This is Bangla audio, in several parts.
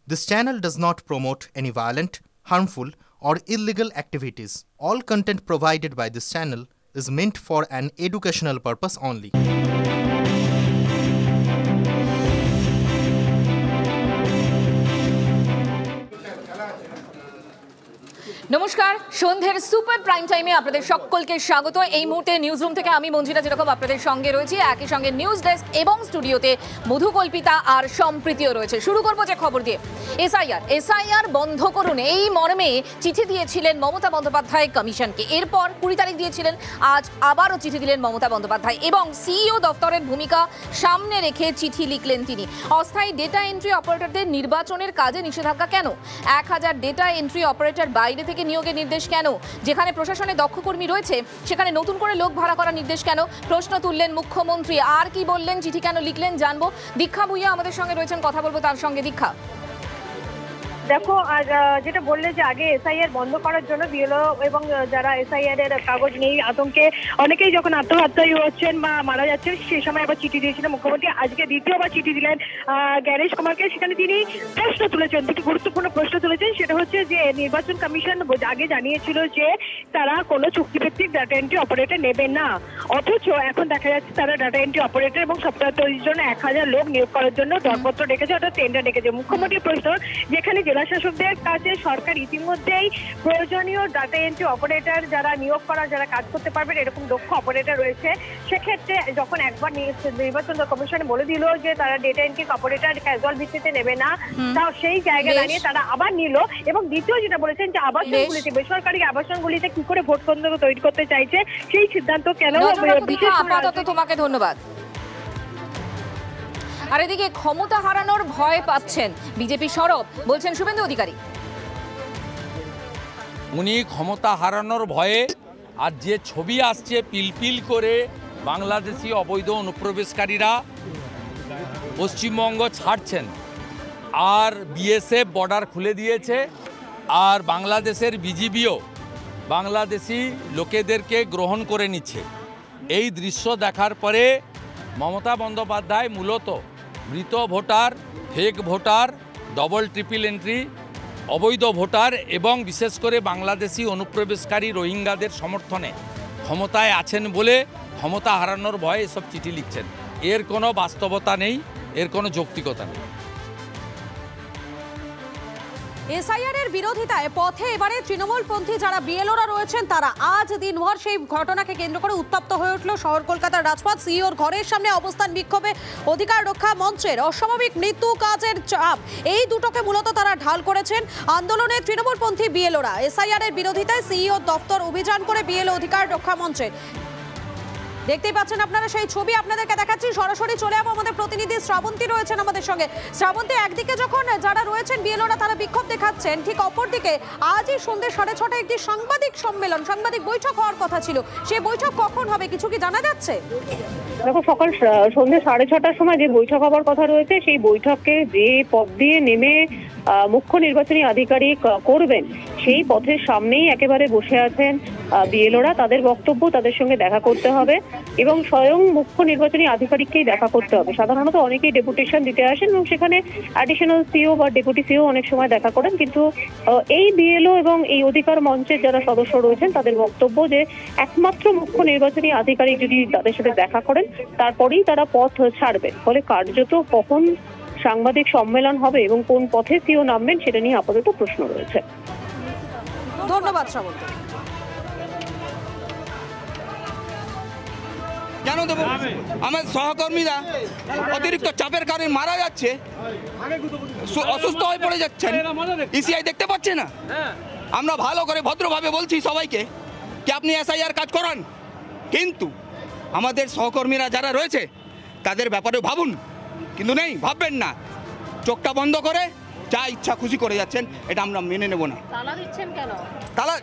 This channel does not promote any violent, harmful, or illegal activities. All content provided by this channel is meant for an educational purpose only. নমস্কার, সন্ধ্যের সুপার প্রাইম টাইমে আপনাদের সকলকে স্বাগত। এই মুহূর্তে নিউজ রুম থেকে আমি মঞ্জিরা যেরকম আপনাদের সঙ্গে রয়েছি, একই সঙ্গে নিউজ ডেস্ক এবং স্টুডিওতে মধুকল্পিতা আর সম্প্রীতিও রয়েছে। শুরু করবো যে খবর দিয়ে, এসআইআর বন্ধ করুন এই মর্মে চিঠি দিয়েছিলেন মমতা বন্দ্যোপাধ্যায় কমিশনকে। এরপর 20 তারিখ দিয়েছিলেন, আজ আবারও চিঠি দিলেন মমতা বন্দ্যোপাধ্যায় এবং সিইও দফতরের ভূমিকা সামনে রেখে চিঠি লিখলেন তিনি। অস্থায়ী ডেটা এন্ট্রি অপারেটরদের নির্বাচনের কাজে নিষেধাজ্ঞা কেন? 1000 ডেটা এন্ট্রি অপারেটর বাইরে থেকে নিয়োগের নির্দেশ কেন? যেখানে প্রশাসনে দক্ষ কর্মী রয়েছে সেখানে নতুন করে লোক ভাড়া করার নির্দেশ কেন? প্রশ্ন তুললেন মুখ্যমন্ত্রী। আর কি বললেন, চিঠি কেন লিখলেন জানবো। দীক্ষা ভুইয়া আমাদের সঙ্গে রয়েছেন, কথা বলবো তার সঙ্গে। দীক্ষা, দেখো, আর যেটা বললে যে আগে এসআইআর বন্ধ করার জন্য বিএলও এবং যারা এসআইআর এর কাগজ নেই আতঙ্কে অনেকেই যখন আত্মহত্যায় হচ্ছেন বা মারা যাচ্ছেন সেই সময় আবার চিঠি দিয়েছিলেন মুখ্যমন্ত্রী। আজকে দ্বিতীয়বার চিঠি দিলেন জ্ঞানেশ কুমারকে। সেখানে তিনি প্রশ্ন তুলেছেন, দুটি গুরুত্বপূর্ণ প্রশ্ন তুলেছেন। সেটা হচ্ছে যে নির্বাচন কমিশন আগে জানিয়েছিল যে তারা কোনো চুক্তিভিত্তিক ডাটা এন্ট্রি অপারেটর নেবে না, অথচ এখন দেখা যাচ্ছে তারা ডাটা এন্ট্রি অপারেটর এবং সপ্তাহ তৈরির জন্য 1000 লোক নিয়োগ করার জন্য দরপত্র ডেকেছে, অর্থাৎ টেন্ডার ডেকেছে। মুখ্যমন্ত্রীর প্রশ্ন, যেখানে জেলা শাসকদের কাছে সরকার ইতিমধ্যেই প্রয়োজনীয় ডাটা এন্ট্রি অপারেটর যারা নিয়োগ করা, যারা কাজ করতে পারবেন এরকম দক্ষ অপারেটর রয়েছে, সেক্ষেত্রে যখন একবার নির্বাচন কমিশনে বলে দিল যে তারা ডেটা এন্ট্রি অপারেটর ক্যাজুয়াল ভিত্তিতে নেবে না, তাও সেই জায়গায় দাঁড়িয়ে তারা আবার নিল। এবং দ্বিতীয় যেটা বলেছেন যে আবাসনগুলিতে, বেসরকারি আবাসনগুলিতে কি করে ভোট কেন্দ্র তৈরি করতে চাইছে সেই সিদ্ধান্ত কেন? আপাতত তোমাকে ধন্যবাদ। আর এদিকে ক্ষমতা হারানোর ভয় পাচ্ছেন বিজেপি সরব, বলছেন শুভেন্দু অধিকারী। উনি ক্ষমতা হারানোর ভয়ে আর যে ছবি আসছে পিলপিল করে বাংলাদেশি অবৈধ অনুপ্রবেশকারীরা পশ্চিমবঙ্গ ছাড়ছেন, আর বিএসএফ বর্ডার খুলে দিয়েছে, আর বাংলাদেশের বিজিবিও বাংলাদেশি লোকেদেরকে গ্রহণ করে নিচ্ছে। এই দৃশ্য দেখার পরে মমতা বন্দ্যোপাধ্যায় মূলত মৃত voter, fake voter, double triple entry, অবৈধ ভোটার এবং বিশেষ করে বাংলাদেশি অনুপ্রবেশকারী রোহিঙ্গাদের সমর্থনে ক্ষমতায় আছেন বলে ক্ষমতা হারানোর ভয়ে এসব চিঠি লিখছেন। এর কোনো বাস্তবতা নেই, এর কোনো যৌক্তিকতা নেই। এসআইআর এর বিরোধিতায় পথে এবারে তৃণমূলপন্থী যারা বিএলওরা রয়েছেন তারা আজ দিনভর সেই ঘটনাকে কেন্দ্র করে উত্তপ্ত হয়ে উঠল শহর কলকাতার রাজপথ। সিইওর ঘরের সামনে অবস্থান বিক্ষোভে অধিকার রক্ষা মঞ্চের অস্বাভাবিক মৃত্যু, কাজের চাপ, এই দুটোকে মূলত তারা ঢাল করেছেন। আন্দোলনে তৃণমূলপন্থী বিএলওরা এসআইআর এর বিরোধিতায় সিইওর দপ্তর অভিযান করে বিএলও অধিকার রক্ষা মঞ্চে। দেখতেই পাচ্ছেন আপনারা সেই ছবি, আপনাদেরকে দেখাচ্ছি। সরাসরি চলে যাবো, আমাদের প্রতিনিধি শ্রাবন্তী রয়েছেন আমাদের সঙ্গে। শ্রাবন্তী, একদিকে যখন যারা রয়েছেন বিএলওরা তারা বিক্ষোভ দেখাচ্ছেন, ঠিক অপরদিকে আজই সন্ধ্যে 6:30 একটি সাংবাদিক সম্মেলন, সাংবাদিক বৈঠক হওয়ার কথা ছিল। সেই বৈঠক কখন হবে কিছু কি জানা যাচ্ছে? দেখো, সকাল সন্ধ্যে 6:30টার সময় যে বৈঠক হওয়ার কথা রয়েছে সেই বৈঠকে যে পথ দিয়ে নেমে মুখ্য নির্বাচনী আধিকারিক করবেন সেই পথের সামনেই একেবারে বসে আছেন বিএলওরা। তাদের বক্তব্য, তাদের সঙ্গে দেখা করতে হবে এবং স্বয়ং মুখ্য নির্বাচনী আধিকারিককেই দেখা করতে হবে। সাধারণত অনেকেই ডেপুটেশন দিতে আসেন এবং সেখানে অ্যাডিশনাল সিও বা ডেপুটি সিও অনেক সময় দেখা করেন, কিন্তু এই বিএলও এবং এই অধিকার মঞ্চের যারা সদস্য রয়েছেন তাদের বক্তব্য যে একমাত্র মুখ্য নির্বাচনী আধিকারিক যদি তাদের সাথে দেখা করেন তারপরেই তারা পথ ছাড়বেন। ফলে কার্যত কখন সাংবাদিক সম্মেলন হবে এবং কোন পথে সিও নামবেন সেটা নিয়ে আপাতত প্রশ্ন রয়েছে। ধন্যবাদ শ্রাবন্তী। কেন দেবো? আমার সহকর্মীরা অতিরিক্ত চাপের কারণে মারা যাচ্ছে, অসুস্থ হয়ে পড়ে যাচ্ছেন, ইসিআই দেখতে পাচ্ছে না। আমরা ভালো করে ভদ্রভাবে বলছি সবাইকে কি আপনি এসআইআর কাজ করান, কিন্তু আমাদের সহকর্মীরা যারা রয়েছে তাদের ব্যাপারে ভাবুন, কিন্তু নেই, ভাববেন না। চোখটা বন্ধ করে যা ইচ্ছা খুশি করে যাচ্ছেন, এটা আমরা মেনে নেব না। তালা দিচ্ছেন কেন? তালা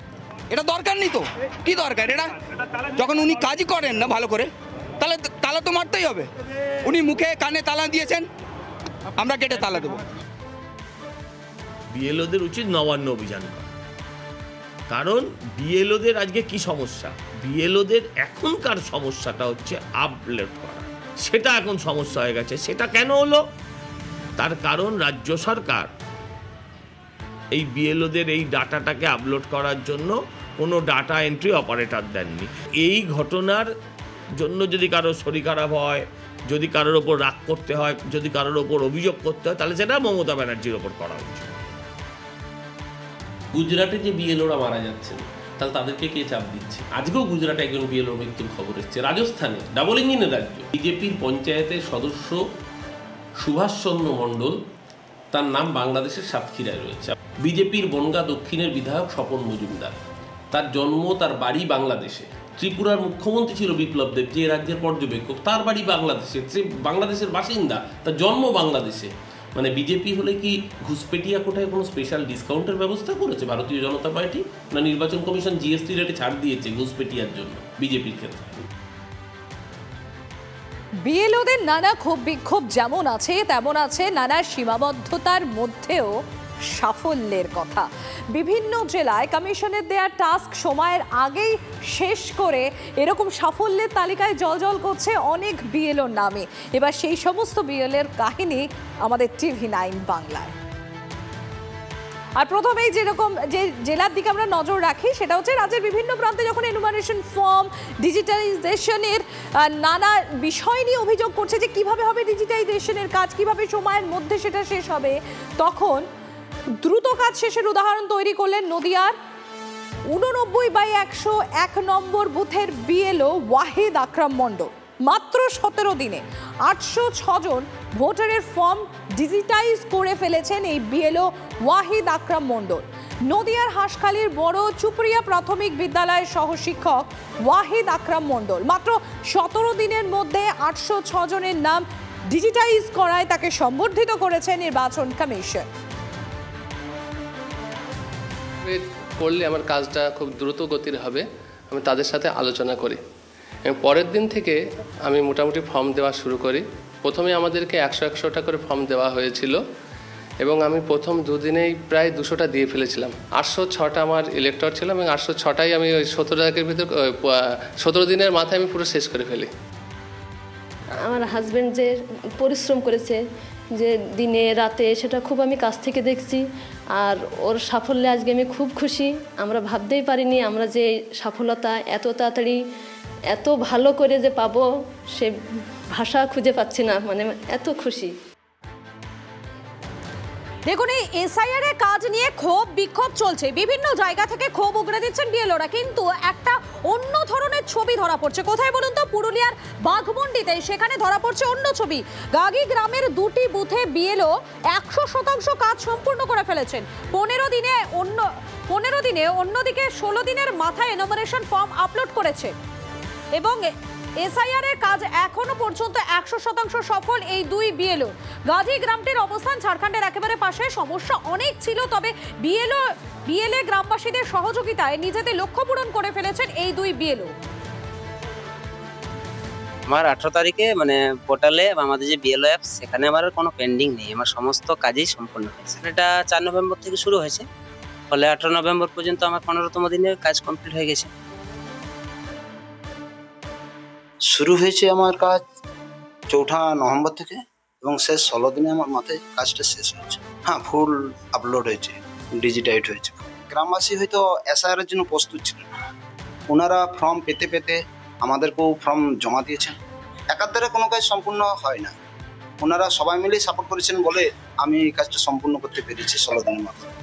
এটা দরকার নেই তো, কি দরকার এটা? যখন উনি কাজই করেন না ভালো করে, তাহলে তালা তো মারতেই হবে। উনি মুখে কানে তালা দিয়েছেন, আমরা কেটে তালা দেবো। বিএলওদের উচিত নবান্ন অভিযান, কারণ বিএলওদের আজকে কি সমস্যা? বিএলওদের এখনকার সমস্যাটা হচ্ছে আপলোড করা, সেটা এখন সমস্যা হয়ে গেছে। সেটা কেন হলো? তার কারণ রাজ্য সরকার এই বিএলওদের এই ডাটাটাকে আপলোড করার জন্য কোনো ডাটা এন্ট্রি অপারেটর দেননি। এই ঘটনার জন্য যদি কারোর শরীর খারাপ হয়, যদি কারোর ওপর রাগ করতে হয়, যদি কারোর ওপর অভিযোগ করতে হয়, তাহলে সেটা মমতা ব্যানার্জির ওপর করা উচিত। গুজরাটে যে বিএলওরা মারা যাচ্ছেন, তাহলে তাদেরকে কে চাপ দিচ্ছে? আজকেও গুজরাটে একজন বিএলওর মৃত্যুর খবর এসছে। রাজস্থানে, ডাবল ইঞ্জিনের রাজ্য, বিজেপির পঞ্চায়েতের সদস্য সুভাষচন্দ্র মণ্ডল, তার নাম বাংলাদেশের সাতক্ষীরায় রয়েছে। বিজেপির বনগাঁ দক্ষিণের বিধায়ক স্বপন মজুমদার, তার জন্ম, তার বাড়ি বাংলাদেশে। ত্রিপুরার মুখ্যমন্ত্রী ছিল বিপ্লব দেব, যে রাজ্যের পর্যবেক্ষক, তার বাড়ি বাংলাদেশে, সে বাংলাদেশের বাসিন্দা, তার জন্ম বাংলাদেশে। মানে বিজেপি হলে কি ঘুষপেটিয়া কোটায় কোনো স্পেশাল ডিসকাউন্টের ব্যবস্থা করেছে ভারতীয় জনতা পার্টি? না নির্বাচন কমিশন জিএসটি রেটে ছাড় দিয়েছে ঘুষপেটিয়ার জন্য বিজেপির ক্ষেত্রে? বিএলওদের নানা ক্ষোভ বিক্ষোভ যেমন আছে, তেমন আছে নানা সীমাবদ্ধতার মধ্যেও সাফল্যের কথা। বিভিন্ন জেলায় কমিশনের দেওয়া টাস্ক সময়ের আগেই শেষ করে এরকম সাফল্যের তালিকায় জলজল করছে অনেক বিএলওর নামে। এবার সেই সমস্ত বিএলওর কাহিনী আমাদের TV9 বাংলায়। আর প্রথমেই যেরকম যে জেলার দিকে আমরা নজর রাখি, সেটা হচ্ছে রাজ্যের বিভিন্ন প্রান্তে যখন এনুমারেশন ফর্ম, ডিজিটালাইজেশনের নানা বিষয় নিয়ে অভিযোগ করছে যে কিভাবে হবে ডিজিটালাইজেশনের কাজ, কিভাবে সময়ের মধ্যে সেটা শেষ হবে, তখন দ্রুত কাজ শেষের উদাহরণ তৈরি করলেন নদিয়ার 89/101 নম্বর বুথের বিএলও ওয়াহিদ আকরাম মণ্ডল। মাত্র 17 দিনে 806 জন ভোটারের ফর্ম ডিজিটাইজ করে ফেলেছেন এই বিএলও ওয়াহিদ আকরাম মণ্ডল। নদিয়ার হাঁসখালির বড় চুপড়িয়া প্রাথমিক বিদ্যালয়ের সহ শিক্ষক ওয়াহিদ আকরাম মণ্ডল মাত্র 17 দিনের মধ্যে 806 জনের নাম ডিজিটাইজ করায় তাকে সম্বর্ধিত করেছে নির্বাচন কমিশন। করলে আমার কাজটা খুব দ্রুত গতির হবে, আমি তাদের সাথে আলোচনা করি এবং পরের দিন থেকে আমি মোটামুটি ফর্ম দেওয়া শুরু করি। প্রথমে আমাদেরকে 100-100টা করে ফর্ম দেওয়া হয়েছিল এবং আমি প্রথম দুদিনেই প্রায় 200টা দিয়ে ফেলেছিলাম। 806টা আমার ইলেক্টর ছিল এবং 806টাই আমি ওই 17 ভিতর 17 দিনের মাথায় আমি পুরো শেষ করে ফেলি। আমার হাজব্যান্ড যে পরিশ্রম করেছে, যে দিনে রাতে, সেটা খুব আমি কাছ থেকে দেখছি। আর ওর সাফল্যে আজকে আমি খুব খুশি। আমরা ভাবতেই পারিনি আমরা যে সফলতা এত তাড়াতাড়ি এত ভালো করে যে পাবো, সে ভাষা খুঁজে পাচ্ছি না, মানে এত খুশি। দেখুন, এই এসআইআর এর কাজ নিয়ে ক্ষোভ বিক্ষোভ চলছে, বিভিন্ন জায়গা থেকে ক্ষোভ উগড়ে দিচ্ছেন বিএলওরা, কিন্তু একটা অন্য ধরনের ছবি ধরা পড়ছে। কোথায় বলুন তো? পুরুলিয়ার বাঘমুন্ডিতে। সেখানে ধরা পড়ছে অন্য ছবি। গাগি গ্রামের 2টি বুথে বিএলও 100% কাজ সম্পূর্ণ করে ফেলেছেন 15 দিনে। অন্যদিকে 16 দিনের মাথায় এনুমারেশন ফর্ম আপলোড করেছে এবং এসআইআর এর কাজ এখনো পর্যন্ত 100% সফল এই দুই বিএলও। গাজী গ্রামটির অবস্থান ঝাড়খণ্ডের একেবারে পাশে। সমস্যা অনেক ছিল, তবে বিএলএ গ্রামবাসীদের সহযোগিতায় নিজেদের লক্ষ্য পূরণ করে ফেলেছেন এই দুই বিএলও। আমার 18 তারিখে মানে পোর্টালে আমাদের যে বিএলও অ্যাপ, সেখানে আমার কোনো পেন্ডিং নেই, আমার সমস্ত কাজই সম্পূর্ণ হয়েছে। এটা 4 নভেম্বর থেকে শুরু হয়েছে, ফলে 18 নভেম্বর পর্যন্ত আমার 15তম দিনে কাজ কমপ্লিট হয়ে গেছে। শুরু হয়েছে আমার কাজ 4 নভেম্বর থেকে এবং শেষ 16 দিনে আমার মাথায় কাজটা শেষ হয়েছে। হ্যাঁ, ফুল আপলোড হয়েছে, ডিজিটাইজ হয়েছে। গ্রামবাসী হয়তো এসআইআর এর জন্য প্রস্তুত ছিলেন, ওনারা ফর্ম পেতে পেতে আমাদেরকেও ফর্ম জমা দিয়েছেন। একার দ্বারা কোনো কাজ সম্পূর্ণ হয় না, ওনারা সবাই মিলে সাপোর্ট করেছেন বলে আমি এই কাজটা সম্পূর্ণ করতে পেরেছি 16 দিনের মাথায়।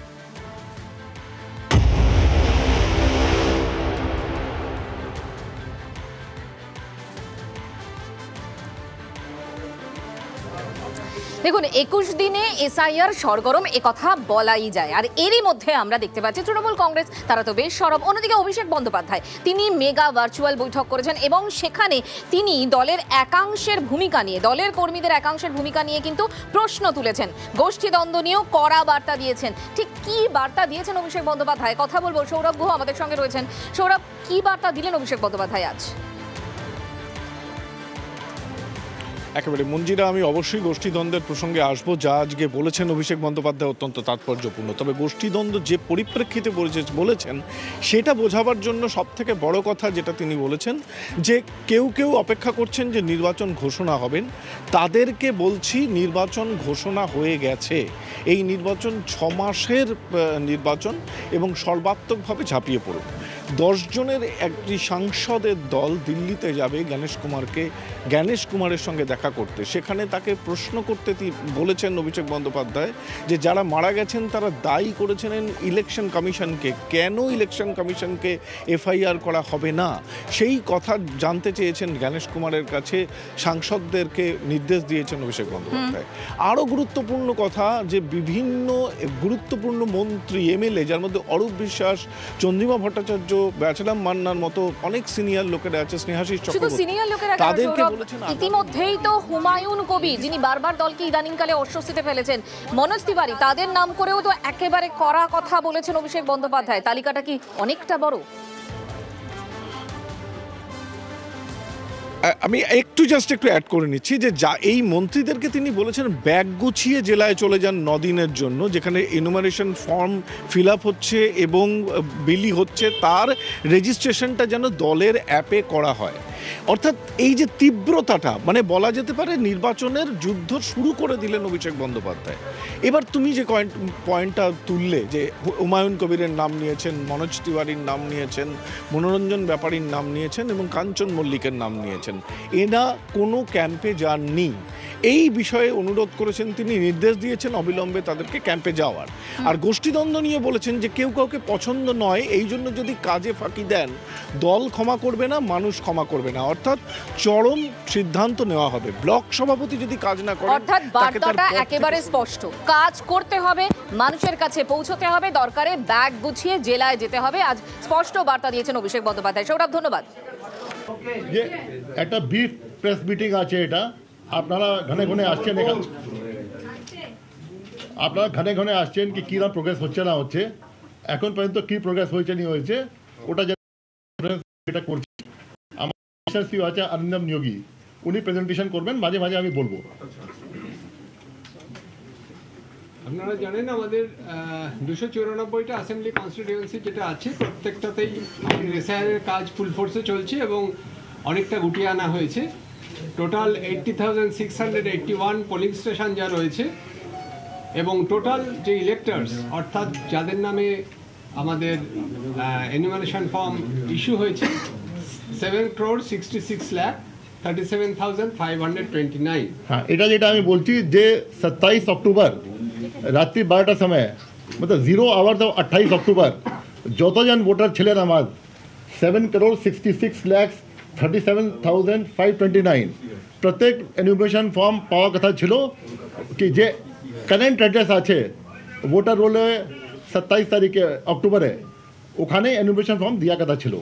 দেখুন, 21 দিনে এসআইআর সরগরম, একথা বলাই যায়। আর এরই মধ্যে আমরা দেখতে পাচ্ছি তৃণমূল কংগ্রেস তারা তো বেশ সরব। অন্যদিকে অভিষেক বন্দ্যোপাধ্যায় তিনি মেগা ভার্চুয়াল বৈঠক করেছেন এবং সেখানে তিনি দলের একাংশের ভূমিকা নিয়ে, দলের কর্মীদের একাংশের ভূমিকা নিয়ে কিন্তু প্রশ্ন তুলেছেন। গোষ্ঠীদ্বন্দ্ব নিয়েও কড়া বার্তা দিয়েছেন। ঠিক কি বার্তা দিয়েছেন অভিষেক বন্দ্যোপাধ্যায়? কথা বলবো, সৌরভ গুহ আমাদের সঙ্গে রয়েছেন। সৌরভ, কি বার্তা দিলেন অভিষেক বন্দ্যোপাধ্যায় আজ? একেবারে মঞ্জিরা, আমি অবশ্যই গোষ্ঠীদ্বন্দ্বের প্রসঙ্গে আসবো, যা আজকে বলেছেন অভিষেক বন্দ্যোপাধ্যায় অত্যন্ত তাৎপর্যপূর্ণ। তবে গোষ্ঠীদ্বন্দ্ব যে পরিপ্রেক্ষিতে বলেছেন সেটা বোঝাবার জন্য সবথেকে বড় কথা যেটা তিনি বলেছেন, যে কেউ কেউ অপেক্ষা করছেন যে নির্বাচন ঘোষণা হবেন, তাদেরকে বলছি নির্বাচন ঘোষণা হয়ে গেছে। এই নির্বাচন 6 মাসের নির্বাচন এবং সর্বাত্মকভাবে ঝাঁপিয়ে পড়ুন। 10 জনের একটি সাংসদের দল দিল্লিতে যাবে জ্ঞানেশ কুমারের সঙ্গে দেখা করতে। সেখানে তাকে প্রশ্ন করতে বলেছেন অভিষেক বন্দ্যোপাধ্যায় যে যারা মারা গেছেন তারা দায়ী করেছিলেন ইলেকশন কমিশনকে, কেন ইলেকশন কমিশনকে এফআইআর করা হবে না সেই কথা জানতে চেয়েছেন জ্ঞানেশ কুমারের কাছে, সাংসদদেরকে নির্দেশ দিয়েছেন অভিষেক বন্দ্যোপাধ্যায়। আরও গুরুত্বপূর্ণ কথা যে বিভিন্ন গুরুত্বপূর্ণ মন্ত্রী এমএলএ, যার মধ্যে অরূপ বিশ্বাস, চন্দ্রিমা ভট্টাচার্য, ব্যাচেলাম মান্নার মতো অনেক সিনিয়র লোকেরা আছে, স্নেহাশিস চক্রবর্তী, তাদেরকে বলেছেন। ইতিমধ্যেই তো হুমায়ুন কবির, যিনি বারবার দলকে ইদানিংকালে অস্বস্তিতে ফেলেছেন, মনোজ তিওয়ারি, তাদের নাম করেও তো একেবারে কড়া কথা বলেছেন অভিষেক বন্দ্যোপাধ্যায়। তালিকাটা কি অনেকটা বড়? আমি একটু অ্যাড করে নিচ্ছি যে এই মন্ত্রীদেরকে তিনি বলেছেন ব্যাগ গুছিয়ে জেলায় চলে যান 9 দিনের জন্য, যেখানে এনুমারেশন ফর্ম ফিল আপ হচ্ছে এবং বিলি হচ্ছে, তার রেজিস্ট্রেশনটা যেন দলের অ্যাপে করা হয়। অর্থাৎ এই যে তীব্রতাটা, মানে বলা যেতে পারে নির্বাচনের যুদ্ধ শুরু করে দিলেন অভিষেক বন্দ্যোপাধ্যায়। এবার তুমি যে পয়েন্টটা তুললে যে হুমায়ুন কবিরের নাম নিয়েছেন, মনোজ তিওয়ারির নাম নিয়েছেন, মনোরঞ্জন ব্যাপারীর নাম নিয়েছেন এবং কাঞ্চন মল্লিকের নাম নিয়েছেন, এরা কোনো ক্যাম্পে যাননি। এই বিষয়ে অনুরোধ করেছেন তিনি, নির্দেশ দিয়েছেন অবিলম্বে তাদেরকে ক্যাম্পে যাওয়ার। আর গোষ্ঠীদ্বন্দ্ব নিয়ে বলেছেন যে কেউ কাউকে পছন্দ নয়, এই জন্য যদি কাজে ফাঁকি দেন দল ক্ষমা করবে না, মানুষ ক্ষমা করবে না, অর্থাৎ চরম সিদ্ধান্ত নেওয়া হবে। ব্লক সভাপতি যদি কাজ না করে, অর্থাৎ বার্তাটা একেবারে স্পষ্ট, কাজ করতে হবে, মানুষের কাছে পৌঁছতে হবে, দরকারে ব্যাগ গুছিয়ে জেলায় যেতে হবে। আজ স্পষ্ট বার্তা দিয়েছেন অভিষেক বন্দ্যোপাধ্যায়। সৌরভ, ধন্যবাদ। যে একটা ব্রিফ প্রেস মিটিং আছে, এটা আপনারা ঘনে ঘনে আসছেন, আপনারা ঘনে ঘনে আসছেন কি কিরকম প্রোগ্রেস হচ্ছে না হচ্ছে, এখন পর্যন্ত কি প্রোগ্রেস হয়েছে নি হয়েছে ওটা যেটা করছি। আমার আছে অরিন্দম নিয়োগী, উনি প্রেজেন্টেশন করবেন, মাঝে মাঝে আমি বলবো। আপনারা জানেন আমাদের 294টা অ্যাসেম্বলি কনস্টিটিউয়েন্সি যেটা আছে, প্রত্যেকটাতেই আমাদের এসআইআরের কাজ ফুল ফোর্সে চলছে এবং অনেকটা গুটিয়ে আনা হয়েছে। টোটাল 80,681 পোলিং স্টেশন যা রয়েছে এবং টোটাল যে ইলেক্টার্স, অর্থাৎ যাদের নামে আমাদের এনুমারেশন ফর্ম ইস্যু হয়েছে 7,66,37,529। হ্যাঁ, এটা যেটা আমি বলছি যে 27 অক্টোবর রাত্রি 12টার সময়, मतलब 0 आवर तो 28 অক্টোবর যতজন ভোটার ছিলেন আমার 7,66,37,529 প্রত্যেক এনুমারেশন ফর্ম পাওয়ার কথা ছিল কি যে কারেন্ট অ্যাড্রেস আছে ভোটার রোলে 27 তারিখে অক্টোবরে, ওখানে এনুমারেশন ফর্ম দেওয়ার কথা ছিল।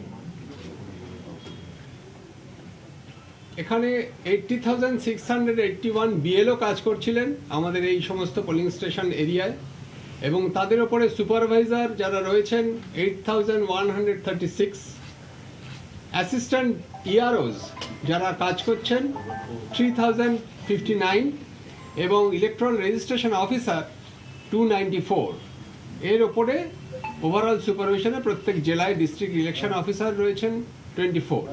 এখানে 80,681 বিএলও কাজ করছিলেন আমাদের এই সমস্ত পোলিং স্টেশন এরিয়ায় এবং তাদের উপরে সুপারভাইজার যারা রয়েছেন 8,136, অ্যাসিস্ট্যান্ট ইআরওস যারা কাজ করছেন 3,059 এবং ইলেকট্রাল রেজিস্ট্রেশন অফিসার 294। এর ওপরে ওভারঅল সুপারভিশনে প্রত্যেক জেলায় ডিস্ট্রিক্ট ইলেকশন অফিসার রয়েছেন 24।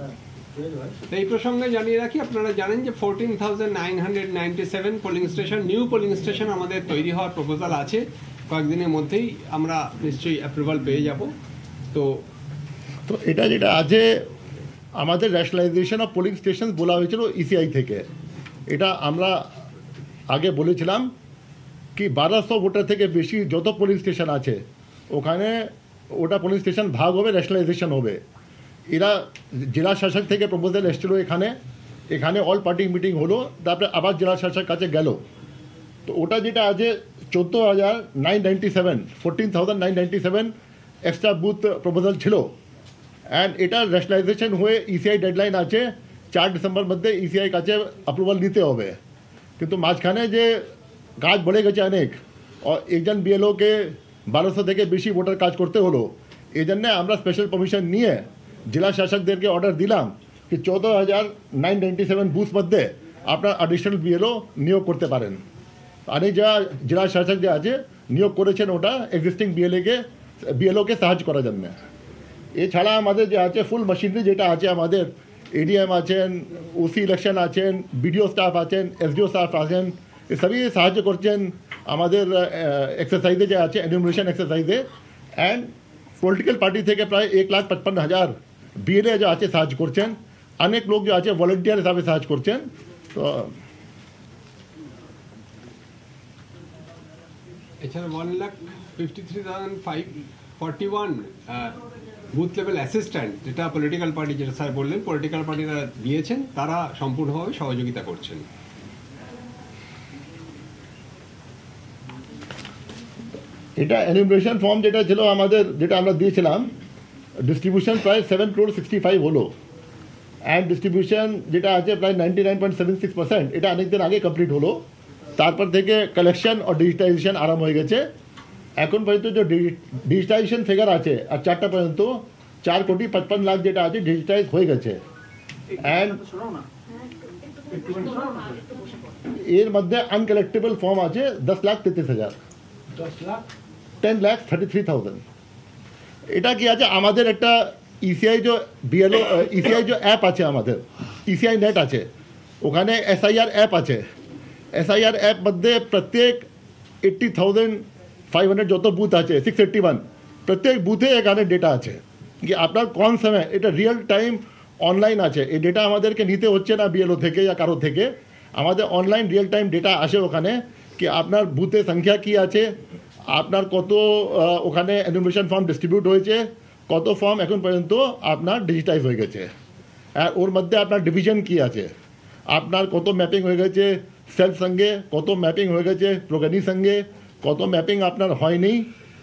এই প্রসঙ্গে জানিয়ে রাখি, আপনারা জানেন যে 14,997 polling station, new polling station আমাদের তৈরি হওয়ার প্রপোজাল আছে, কয়েকদিনের মধ্যেই আমরা নিশ্চয়ই অ্যাপ্রুভাল পেয়ে যাব। তো এটা যেটা আছে আমাদের রেশনালাইজেশন অফ পোলিং স্টেশন বলা হয়েছিল ইসিআই থেকে, এটা আমরা আগে বলেছিলাম কি 1200 ভোটার থেকে বেশি যত পোলিং স্টেশন আছে ওখানে ওটা পোলিং স্টেশন ভাগ হবে, রেশনালাইজেশন হবে। এরা জেলা শাসক থেকে প্রপোজাল এসেছিল, এখানে অল পার্টি মিটিং হলো, তারপরে আবার জেলা শাসক কাছে গেল। তো ওটা যেটা আছে 14,997 এক্সট্রা বুথ প্রপোজাল ছিল অ্যান্ড এটা রেশনালাইজেশন হয়ে ইসিআই ডেডলাইন আছে 4 ডিসেম্বর মধ্যে ইসিআই কাছে অ্যাপ্রুভাল নিতে হবে। কিন্তু মাঝখানে যে কাজ বেড়ে গেছে অনেক, একজন বিএলওকে 1200 থেকে বেশি ভোটার কাজ করতে হলো, এই জন্যে আমরা স্পেশাল পারমিশন নিয়ে জেলা শাসকদেরকে অর্ডার দিলাম কি 14,997 বুথ মধ্যে আপনার অ্যাডিশনাল বিএলও নিয়োগ করতে পারেন। অনেক যারা জেলা শাসক যে আছে নিয়োগ করেছেন ওটা এক্সিস্টিং বিএলওকে সাহায্য করার জন্য। এছাড়া আমাদের যে আছে ফুল মেশিনারি যেটা আছে, আমাদের এডিএম আছেন, ওসি ইলেকশন আছেন, বিডিও স্টাফ আছেন, এসডিও স্টাফ আছেন, এ সবই সাহায্য করছেন আমাদের এক্সারসাইজে যে আছে এনুমারেশন এক্সারসাইজে। অ্যান্ড পলিটিক্যাল পার্টি থেকে প্রায় 1,55,000 বিএলএ যে আছে সাহায্য করছেন। অনেক লোক যে আছে ভলেন্টিয়ার হিসাবে সাহায্য করছেন। তো এছাড়া 1,53,541 বুথ লেভেল অ্যাসিস্ট্যান্ট, যেটা পলিটিক্যাল পার্টি, যেটা স্যার বললেন পলিটিক্যাল পার্টিরা দিয়েছেন, তারা সম্পূর্ণভাবে সহযোগিতা করছেন। এটা এনুমারেশন ফর্ম যেটা ছিল আমাদের, যেটা আমরা দিয়েছিলাম, ডিস্ট্রিবিউশন প্রায় 7,65 হলো। অ্যান্ড ডিস্ট্রিবিউশন যেটা আছে প্রায় 99.76%, এটা অনেক দিন আগে কমপ্লিট হলো। তারপর থেকে কালেকশন আর ডিজিটাইজেশন আরম্ভ হয়ে গেছে। এখন পর্যন্ত যে ডিজিটাইজেশন ফিগার আছে আর 4টা পর্যন্ত 4,55,00,000 যেটা আছে ডিজিটাইজ হয়ে গেছে। অ্যান্ড এর মধ্যে আনকালেক্টেবল ফর্ম আছে 10,33,000, 10,33,000। এটা কি আছে, আমাদের একটা ইসিআই যে বিএলও ইসিআই যে অ্যাপ আছে, আমাদের ইসিআই নেট আছে, ওখানে এসআইআর অ্যাপ আছে। এসআইআর অ্যাপ মধ্যে প্রত্যেক 80,500 যত বুথ আছে 681, প্রত্যেক বুথে এখানে ডেটা আছে কি আপনার কোন সময়, এটা রিয়েল টাইম অনলাইন আছে। এই ডেটা আমাদেরকে নিতে হচ্ছে না বিএলও থেকে या কারো থেকে, আমাদের অনলাইন রিয়েল টাইম ডেটা আসে ওখানে কি আপনার বুথে সংখ্যা কি আছে, আপনার কত ওখানে এনুমারেশন ফর্ম ডিস্ট্রিবিউট হয়েছে, কত ফর্ম এখন পর্যন্ত আপনার ডিজিটাইজ হয়ে গেছে। আর ওর মধ্যে আপনার ডিভিশন কি আছে, আপনার কত ম্যাপিং হয়ে গেছে সেলফ সঙ্গে, কত ম্যাপিং হয়ে গেছে প্রোগ্রানি সঙ্গে, কত ম্যাপিং আপনার হয়নি,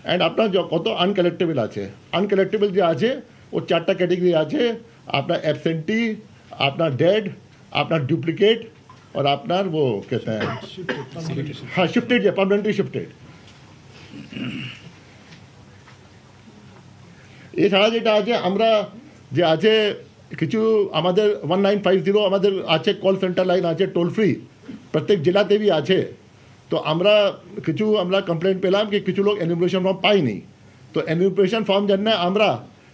অ্যান্ড আপনার কত আনকালেক্টেবল আছে। আনকালেক্টেবল যে আছে ও 4টা ক্যাটেগরি আছে, আপনার অ্যাবসেন্টি, আপনার ডেড, আপনার ডুপ্লিকেট और আপনার वो कहते हैं हाँ शिफ्टेड, या परमानेंटली शिफ्टेड। এছাড়া যেটা আছে আমরা যে আছে কিছু আমাদের 1950 আমাদের আছে কল সেন্টার লাইন আছে, টোল ফ্রি, প্রত্যেক জেলাতেই আছে। তো আমরা কমপ্লেন পেলাম কি কিছু লোক এনুমারেশন ফর্ম পাইনি। তো এনুমারেশন ফর্ম জন্য আমরা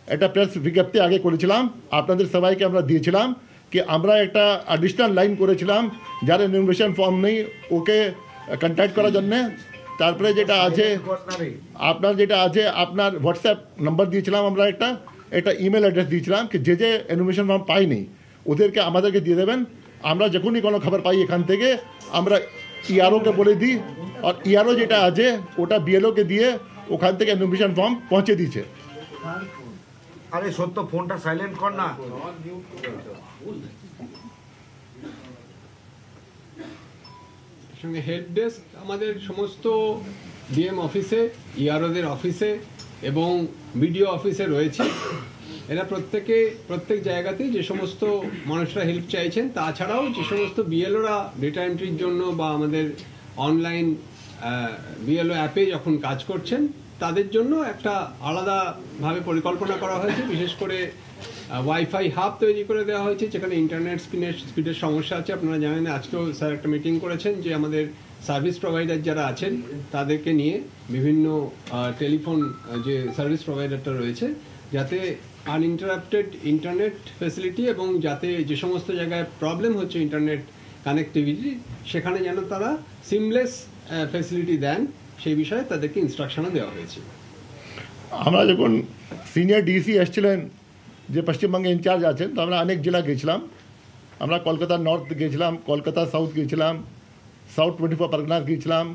একটা প্রেস বিজ্ঞপ্তি আগে করেছিলাম, আপনাদের সবাইকে আমরা দিয়েছিলাম কি আমরা একটা অ্যাডিশনাল লাইন করেছিলাম যার এনুমারেশন ফর্ম নেই ওকে কন্ট্যাক্ট করার জন্যে। তারপরে যেটা আছে আপনার আপনার হোয়াটসঅ্যাপ নাম্বার দিয়েছিলাম, আমরা একটা ইমেল অ্যাড্রেস দিয়েছিলাম কি যে এনুমারেশন ফর্ম পাইনি ওদেরকে আমাদেরকে দিয়ে দেবেন। আমরা যখনই কোনো খবর পাই এখান থেকে আমরা ইআরওকে বলে দিই, আর ইআরও যেটা আছে ওটা বিএলওকে দিয়ে ওখান থেকে এনুমারেশন ফর্ম পৌঁছে দিচ্ছে। আরে সত্য, ফোনটা সাইলেন্ট কর না। সঙ্গে হেল্প ডেস্ক আমাদের সমস্ত ডিএম অফিসে, ইআরওদের অফিসে এবং বিডিও অফিসে রয়েছে। এরা প্রত্যেক জায়গাতেই যে সমস্ত মানুষরা হেল্প চাইছেন, তাছাড়াও যে সমস্ত বিএলওরা ডেটা এন্ট্রির জন্য বা আমাদের অনলাইন বিএলও অ্যাপে যখন কাজ করছেন তাদের জন্য একটা আলাদাভাবে পরিকল্পনা করা হয়েছে। বিশেষ করে ওয়াইফাই হাব তৈরি করে দেওয়া হয়েছে যেখানে ইন্টারনেট স্পিডের সমস্যা আছে। আপনারা জানেন আজকেও স্যার একটা মিটিং করেছেন যে আমাদের সার্ভিস প্রোভাইডার যারা আছেন তাদেরকে নিয়ে বিভিন্ন টেলিফোন যে সার্ভিস প্রোভাইডারটা রয়েছে যাতে আনইন্টারাপ্টেড ইন্টারনেট ফ্যাসিলিটি এবং যাতে যে সমস্ত জায়গায় প্রবলেম হচ্ছে ইন্টারনেট কানেক্টিভিটি সেখানে যেন তারা সিমলেস ফ্যাসিলিটি দেন সেই বিষয়ে তাদেরকে ইনস্ট্রাকশনও দেওয়া হয়েছে। আমরা যখন সিনিয়র ডিসি এসেছিলেন যে পশ্চিমবঙ্গে ইনচার্জ আছেন, তো আমরা অনেক জেলা গেছিলাম। আমরা কলকাতা নর্থ গেছিলাম, কলকাতা সাউথ গেছিলাম, সাউথ 24 পরগনাস গেছিলাম,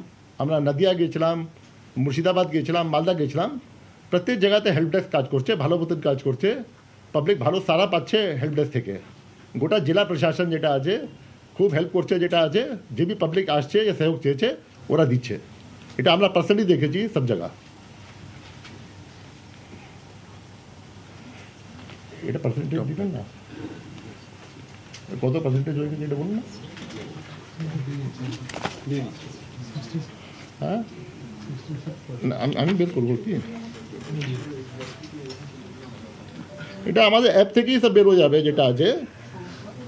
আমরা নদিয়া গেছিলাম, মুর্শিদাবাদ গেছিলাম, মালদা গেছিলাম। প্রত্যেক জায়গাতে হেল্প ডেস্ক কাজ করছে, ভালো মতন কাজ করছে, পাবলিক ভালো সারা পাচ্ছে হেল্প ডেস্ক থেকে। গোটা জেলা প্রশাসন যেটা আছে খুব হেল্প করছে, যেটা আছে যে বি পাবলিক আসছে যে সহযোগ চেয়েছে ওরা দিচ্ছে। এটা আমরা পার্সোনালি দেখেছি সব জায়গা। এটা পার্সেন্টেজ দিবেন না, কত পার্সেন্টেজ হয়ে গেছে এটা বলুন না। হ্যাঁ আমি বের করবো কি, এটা আমাদের অ্যাপ থেকেই সব বের হয়ে যাবে। যেটা আছে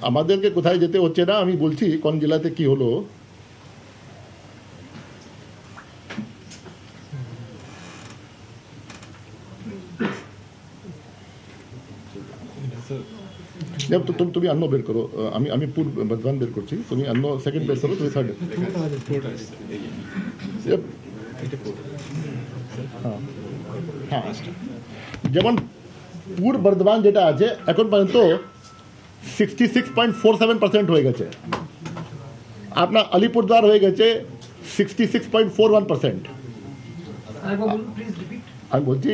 আমাদেরকে কোথায় যেতে হচ্ছে না, আমি বলছি কোন জেলাতে কি হলো। তুমি অন্য বের করো, আমি পূর্ব বর্ধমান বের করছি, তুমি অন্য সেকেন্ড বের করো, তুমি থার্ড। হ্যাঁ, যেমন পূর্ব বর্ধমান যেটা আছে এখন পর্যন্ত 66.47% হয়ে গেছে। আপনার আলিপুরদুয়ার হয়ে গেছে 66.41%। আমি বলছি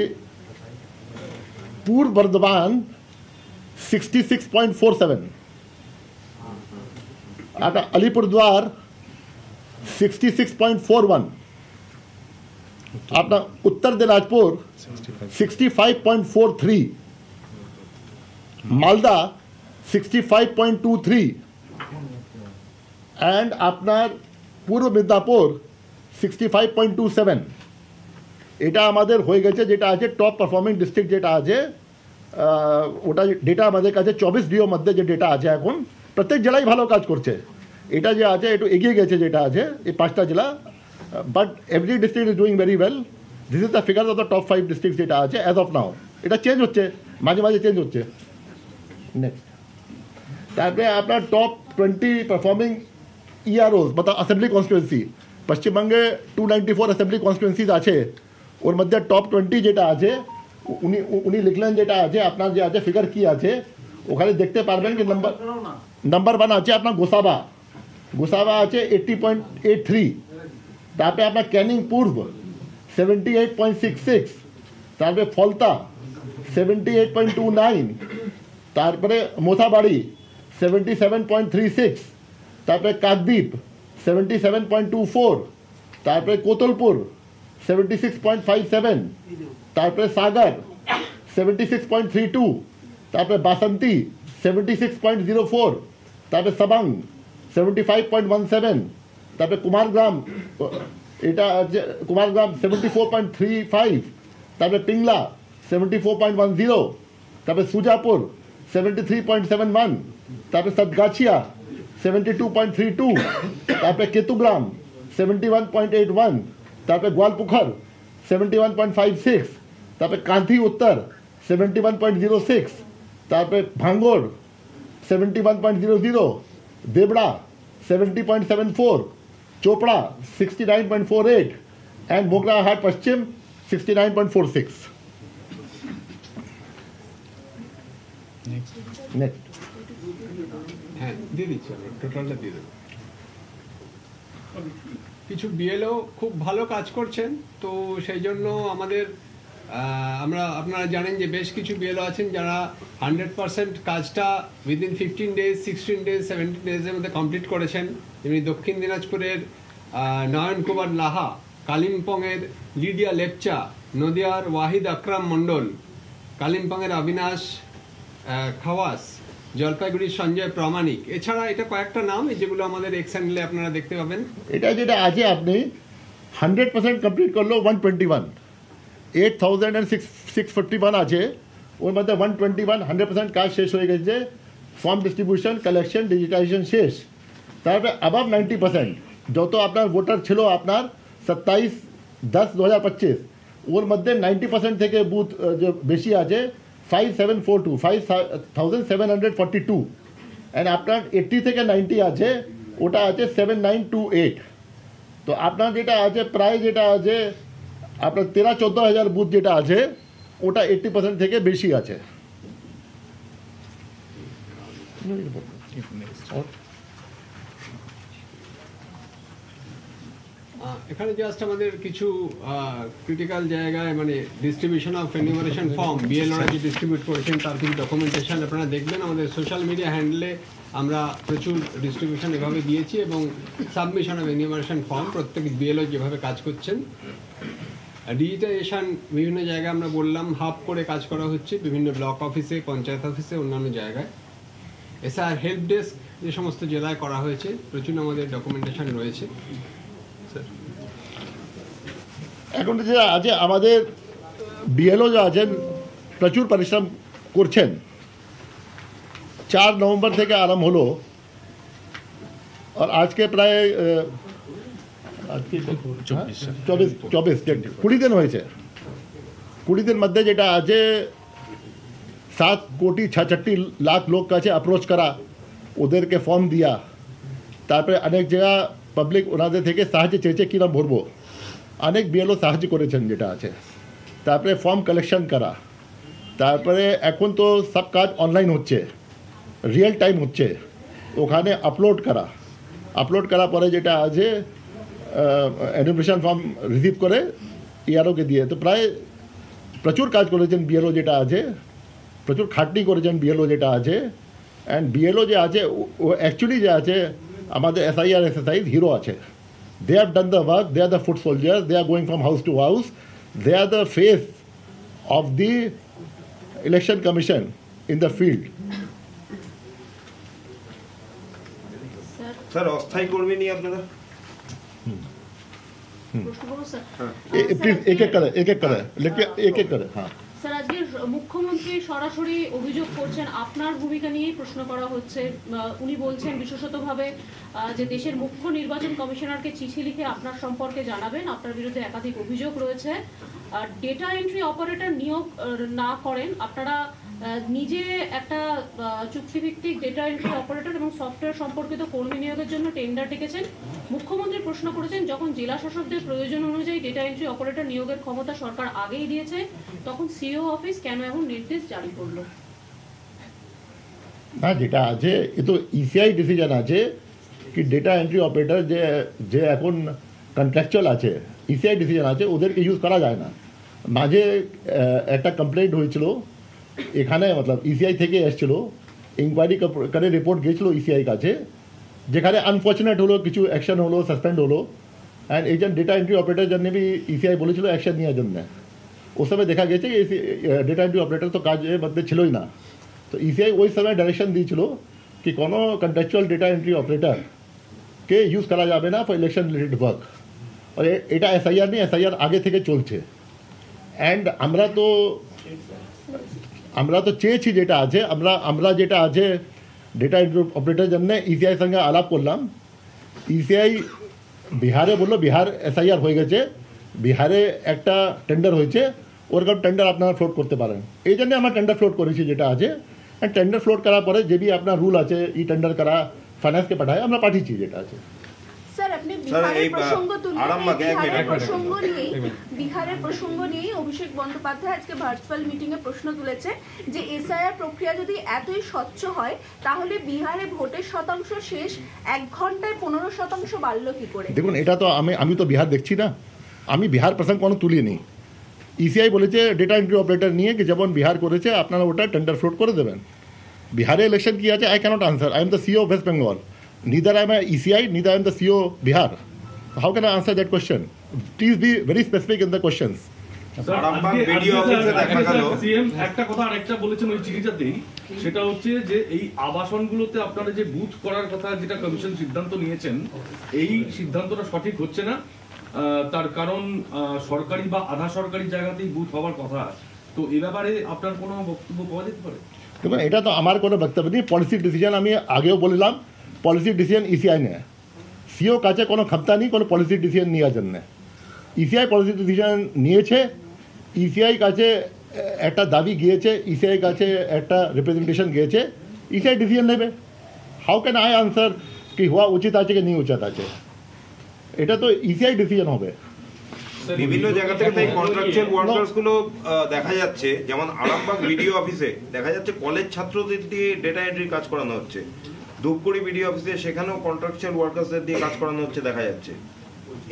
পূর্ব বর্ধমান 66.47, আপনার আলিপুরদুয়ার 66.41, আপনার উত্তর দিনাজপুর 65.43, মালদা 65.23 অ্যান্ড আপনার পূর্ব মেদিনীপুর 65.27। এটা আমাদের হয়ে গেছে, যেটা আছে টপ পারফর্মিং ডিস্ট্রিক্ট যেটা আছে, ওটা ডেটা আমাদের কাছে 24 ডিও মধ্যে যে ডেটা আছে এখন প্রত্যেক জেলায় ভালো কাজ করছে। এটা যে আছে একটু এগিয়ে গেছে যেটা আছে এই 5টা জেলা, but every district is doing very well. This is the figure of the top 5 district যেটা আছে অ্যাজ অফ নাও। এটা চেঞ্জ হচ্ছে, মাঝে মাঝে চেঞ্জ হচ্ছে। নেক্সট, তারপরে আপনার টপ 20 পারফর্মিং ইআরওস मतलब असेंबली कॉन्स्टिट्यूएंसी পশ্চিমবঙ্গে 294 অ্যাসেম্বলি কনস্টিটুয়েন্সিজ আছে, ওর মধ্যে টপ 20 যেটা আছে উনি লিখলেন যেটা আছে আপনার যে আছে ফিগার কি আছে ওখানে দেখতে পারবেন কি নাম্বার 1 আছে আপনার গোসাবা আছে 80.83, তারপরে আপনার ক্যানিং পূর্ব 78.66, তারপরে ফলতা 78.29, তারপরে মোথাবাড়ি 77.36, তারপরে কাকদ্বীপ 77.24, তারপরে কোতলপুর 76.57, তারপরে সাগর 76.32, তারপরে বাসন্তী 76.04, তারপরে সবাং 75.17, তারপরে কুমারগ্রাম, এটা কুমারগ্রাম 74.35, তারপরে পিংলা 74.10, তারপরে সুজাপুর 73.71, তারপরে সতগাছিয়া 72.32, তারপরে কেতুগ্রাম 71.81, তারপরে গোয়ালপুখর 71.56, তারপরে কাঁথি উত্তর 71.06, তারপরে Bhangar 71.00, দেবড়া 70.74, Chopra 69.48 and मोगराहाट Paschim 69.46. Next. হ্যাঁ, দিয়ে দিচ্ছি, আমরা টোটালটা দিয়ে দেবো। কিছু বিএলও খুব ভালো কাজ করছেন, তো সেই জন্য আমাদের আপনারা জানেন যে বেশ কিছু বিএলও আছেন যারা 100% কাজটা উইদিন 15 ডেজ, 16 ডেজ, 17 ডেজের মধ্যে কমপ্লিট করেছেন। যেমনি দক্ষিণ দিনাজপুরের নয়ন কুমার লাহা, কালিম্পংয়ের লিডিয়া লেপচা, নদিয়ার ওয়াহিদ আকরাম মণ্ডল, কালিম্পংয়ের অবিনাশ খাওয়াস, জলপাইগুড়ির সঞ্জয় প্রামাণিক। এছাড়া এটা কয়েকটা নাম যেগুলো আমাদের এক্স হ্যান্ডেলে আপনারা দেখতে পাবেন। এটা যেটা আছে আপনি 100% কমপ্লিট করলো 121, 8,641 আছে, ওর মধ্যে 121 100% কাজ শেষ হয়ে গেছে। ফর্ম ডিস্ট্রিবিউশন, কালেকশন, ডিজিটাইজেশন শেষ। তারপরে অ্যাবাভ 90% যত আপনার ভোটার ছিল আপনার 27/10/2025, ওর মধ্যে 90% থেকে বুথ যে বেশি আছে 5742 অ্যান্ড আপনার 80 থেকে 90 আছে, ওটা আছে 7928। তো আপনার যেটা আছে প্রায় যেটা আছে আপনার 13-14 হাজার বুথ যেটা আছে ওটা 80% থেকে বেশি আছে। এখানে জাস্ট আমাদের কিছু ক্রিটিক্যাল জায়গায় মানে ডিস্ট্রিবিউশন অফ এনিউমারেশন ফর্ম বিএলওরা যে ডিস্ট্রিবিউট করেছেন তার কিছু ডকুমেন্টেশন আপনারা দেখবেন। আমাদের সোশ্যাল মিডিয়া হ্যান্ডেলে আমরা প্রচুর ডিস্ট্রিবিউশন এভাবে দিয়েছি এবং সাবমিশন অফ এনিউমারেশন ফর্ম প্রত্যেক বিএলও যেভাবে কাজ করছেন। ডিজিটাইজেশন বিভিন্ন জায়গায় আমরা বললাম হাব করে কাজ করা হচ্ছে, বিভিন্ন ব্লক অফিসে, পঞ্চায়েত অফিসে, অন্যান্য জায়গায়। এছাড়া হেল্প ডেস্ক যে সমস্ত জেলায় করা হয়েছে প্রচুর আমাদের ডকুমেন্টেশন রয়েছে। এখন যে আছে আমাদের বিএলও যে আছেন প্রচুর পরিশ্রম করছেন। 4 নভেম্বর থেকে আরম্ভ হলো আর আজকে প্রায় 20 দিন হয়েছে। 20 দিন মধ্যে যেটা আছে 7 কোটি 66 লাখ লোক কাছে অ্যাপ্রোচ করা, ওদেরকে ফর্ম দিয়া, তারপরে অনেক জায়গা পাবলিক ওনাদের থেকে সাহায্য চেয়েছে কিনা ভরবো, অনেক বিএলও সাহায্য করেছেন যেটা আছে। তারপরে ফর্ম কালেকশন করা, তারপরে এখন তো সব কাজ অনলাইন হচ্ছে, রিয়েল টাইম হচ্ছে, ওখানে আপলোড করার পরে যেটা আছে এনুমারেশন ফর্ম রিসিভ করে ইআরওকে দিয়ে। তো প্রায় প্রচুর কাজ করেছেন বিএলও যেটা আছে, প্রচুর খাটনি করেছেন বিএলও যেটা আছে। অ্যান্ড বিএলও যে আছে ও অ্যাকচুয়ালি যে আছে আমাদের এসআইআর এসএসআই হিরো আছে। They have done the work, they are the foot soldiers, they are going from house to house, they are the face of the election commission in the field. Sir অস্থায়ী কর্মী নিয়ে আপনারা প্লিজ এক এক করে লিখে এক এক করে। হ্যাঁ স্যার, আজকে মুখ্যমন্ত্রী সরাসরি অভিযোগ করছেন, আপনার ভূমিকা নিয়েই প্রশ্ন করা হচ্ছে। উনি বলছেন বিশেষতভাবে যে দেশের মুখ্য নির্বাচন কমিশনারকে চিঠি লিখে আপনার সম্পর্কে জানাবেন, আপনার বিরুদ্ধে একাধিক অভিযোগ রয়েছে। ডেটা এন্ট্রি অপারেটর নিয়োগ না করেন, আপনারা নিজে একটা চুক্তিভিত্তিক ডেটা এন্ট্রি অপারেটর এবং সফটওয়্যার সম্পর্কিত কর্মী নিয়োগের জন্য টেন্ডার ডেকেছেন। মুখ্যমন্ত্রী প্রশ্ন করেছেন, যখন জেলা শাসকদের প্রয়োজন অনুযায়ী ডেটা এন্ট্রি অপারেটর নিয়োগের ক্ষমতা সরকার আগেই দিয়েছে, তখন সিও অফিস কেন এমন নির্দেশ জারি করলো? না, যেটা আছে এ তো ইসিআই ডিসিশন আছে কি ডেটা এন্ট্রি অপারেটর যে এখন কন্ট্রাকচুয়াল আছে, ইসিআই ডিসিশন আছে, ওদেরকে ইউজ করা যায় না। মাঝে একটা কমপ্লেন্ট হয়েছিল এখানে, মতলব ইসিআই থেকে এসেছিল, ইনকোয়ারি করে রিপোর্ট গিয়েছিল ইসিআই কাছে, যেখানে আনফর্চুনেট হলো, কিছু অ্যাকশন হলো, সাসপেন্ড হলো। অ্যান্ড এই জন্য ডেটা এন্ট্রি অপারেটর জন্য বি ইসিআই বলেছিল অ্যাকশন নেওয়ার জন্য। उस समय देखा गया कि डेटा एंट्री ऑपरेटर तो काज मध्य छिलो ही ना, तो ईसीआई वही समय डायरेक्शन दी छिलो कि कोनो कंटेक्चुअल डेटा एंट्री ऑपरेटर के यूज करा जाबे ना फॉर इलेक्शन रिलेटेड वर्क। और এটা এসআইআর नहीं, এসআইআর আগে থেকে চলছে। অ্যান্ড আমরা তো চেয়েছি যেটা আছে, আমরা যেটা আছে ডেটা এন্ট্রি অপারেটর জন্য ইসিআই সঙ্গে আলাপ করলাম। ইসিআই বিহারে বললো বিহার এসআইআর হয়ে গেছে, বিহারে একটা টেন্ডার হয়েছে, ওরকম টেন্ডার আপনারা ফ্লোট করতে পারেন। এই জন্য আমরা টেন্ডার ফ্লোট করেছি যেটা আছে। অ্যান্ড টেন্ডার ফ্লোট করার পরে যে আপনার রুল আছে ই টেন্ডার করা ফাইন্যান্সকে পাঠায়, আমরা পাঠিয়েছি যেটা আছে। স্যার, আপনি বিহারের প্রসঙ্গ নিয়ে অভিষেক বন্দ্যোপাধ্যায় আজকে ভার্চুয়াল মিটিংয়ে প্রশ্ন তুলেছে যে এসআইআর প্রক্রিয়া যদি এতই স্বচ্ছ হয় তাহলে বিহারে ভোটের শতাংশ শেষ 1 ঘন্টায় 15% বাড়লো কি করে? দেখুন, এটা তো আমি তো বিহার দেখছি না, আমি বিহার প্রসঙ্গ কোনো তুলিনি। ইসিআই বলেছে ডেটা এন্ট্রি অপারেটর নিয়ে কি যেমন বিহার করেছে আপনারা ওটা টেন্ডার ফ্লোট করে দেবেন। বিহারে ইলেকশন কি আছে, I cannot answer, I am the CEO of West Bengal, neither I am a ECI, neither I am the CEO Bihar. How can I answer that question? Please be very specific in the questions. একটা কথা আরেকটা বলেছেন ওই চিঠিটাতেই, সেটা হচ্ছে যে এই আবাসনগুলোতে আপনারা যে বুথ করার কথা যেটা কমিশন সিদ্ধান্ত নিয়েছেন, এই সিদ্ধান্তটা সঠিক হচ্ছে না। তার কারণ সরকারি বা আধা সরকারি জায়গাতেই বুথ হওয়ার কথা। তো এই ব্যাপারে আপনার কোনো বক্তব্য পাওয়া যেতে পারে? দেখুন, এটা তো আমার কোনো বক্তব্য নেই, পলিসি ডিসিশন আমি আগেও বললাম, পলিসি ডিসিশন ইসিআই নেয়। সিও কাছে কোনো ক্ষমতা নেই কোনো পলিসি ডিসিশন নেওয়ার জন্য। ইসিআই পলিসি ডিসিশন নিয়েছে, ইসিআই কাছে একটা দাবি গিয়েছে, ইসিআই কাছে একটা রিপ্রেজেন্টেশন গিয়েছে, ইসিআই ডিসিশন নেবে। হাউ ক্যান আই আনসার কি হওয়া উচিত আছে কি নেই উচিত আছে, এটা তো ইসিআই ডিসিশন হবে। বিভিন্ন জায়গা থেকে তাই কন্ট্রাকচুয়াল ওয়ার্কার্স গুলো দেখা যাচ্ছে, যেমন আরামবাগ বিডিও অফিসে দেখা যাচ্ছে কলেজ ছাত্রদের দিয়ে ডেটা এন্ট্রি কাজ করানো হচ্ছে। ধূপগুড়ি বিডিও অফিসে সেখানেও কন্ট্রাকচুয়াল ওয়ার্কার্সদের দিয়ে কাজ করানো হচ্ছে দেখা যাচ্ছে।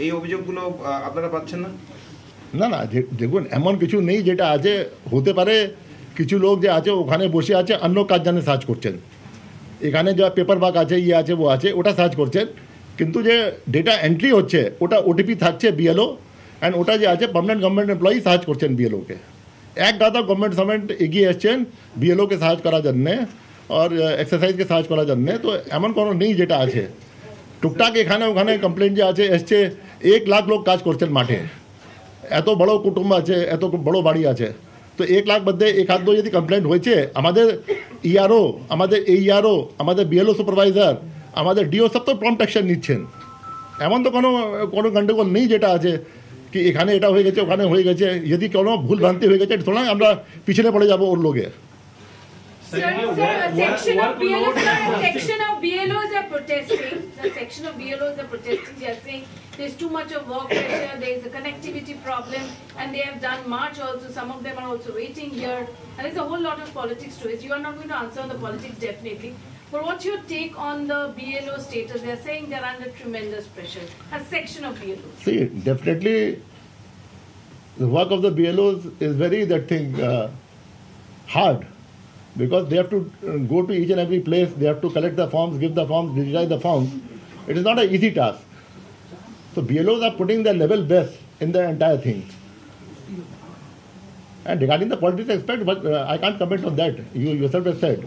এই অভিযোগগুলো আপনারা পাচ্ছেন না? না না, দেখুন এমন কিছু নেই যেটা আছে। হতে পারে কিছু লোক যে আছে ওখানে বসে আছে অন্য কাজ জানে সার্চ করছেন, এখানে যা পেপার ওয়ার্ক আছে ইয়ে আছে ও আছে ওটা সার্চ করছেন, কিন্তু যে ডেটা এন্ট্রি হচ্ছে ওটা ওটিপি থাকছে বিএলও, অ্যান্ড ওটা যে আছে পার্মানেন্ট গভর্নমেন্ট এমপ্লয়ি সার্চ করছেন বিএলওকে। এক গাদা গভর্নমেন্ট এগিয়ে এসছেন বিএলওকে সার্চ করার জন্যে और एक्सारसाइज के साज করার জন্য। তো এমন কোনো নেই যেটা আছে। টুকটাক এখানে ওখানে কমপ্লেন যে আছে এসছে, 1 লাখ লোক কাজ করছেন মাঠে, এত বড় কুটুম্ব আছে, এত বড় বাড়ি আছে, তো 1 লাখ মধ্যে 1 আধ 2 যদি কমপ্লেন হয়েছে, আমাদের ইআরও আমাদের এইআরও আমাদের বিএলও সুপারভাইজার আমাদের ডিও সব তো প্রম্পট অ্যাকশন নিচ্ছেন। এমন তো কোনো কোনো গন্ডগোল নেই যেটা আছে কি এখানে এটা হয়ে গেছে ওখানে হয়ে গেছে, যদি কোনো ভুল ভ্রান্তি হয়ে গেছে থোড়া আমরা পিছনে পড়ে যাবো ওর লোকের। Sir, a section of BLOs are protesting. The section of BLOs are protesting. They are saying there's too much of work pressure, there's a connectivity problem, and they have done march also. Some of them are also waiting here. And there's a whole lot of politics to it. You are not going to answer on the politics, definitely. But what's your take on the BLO status? They're saying they're under tremendous pressure. A section of BLOs. See, definitely the work of the BLOs is very, hard. Because they have to go to each and every place, they have to collect the forms, give the forms, digitize the forms. It is not an easy task. So BLOs are putting their level best in the entire thing. And regarding the politics aspect, but I can't comment on that. You yourself have said.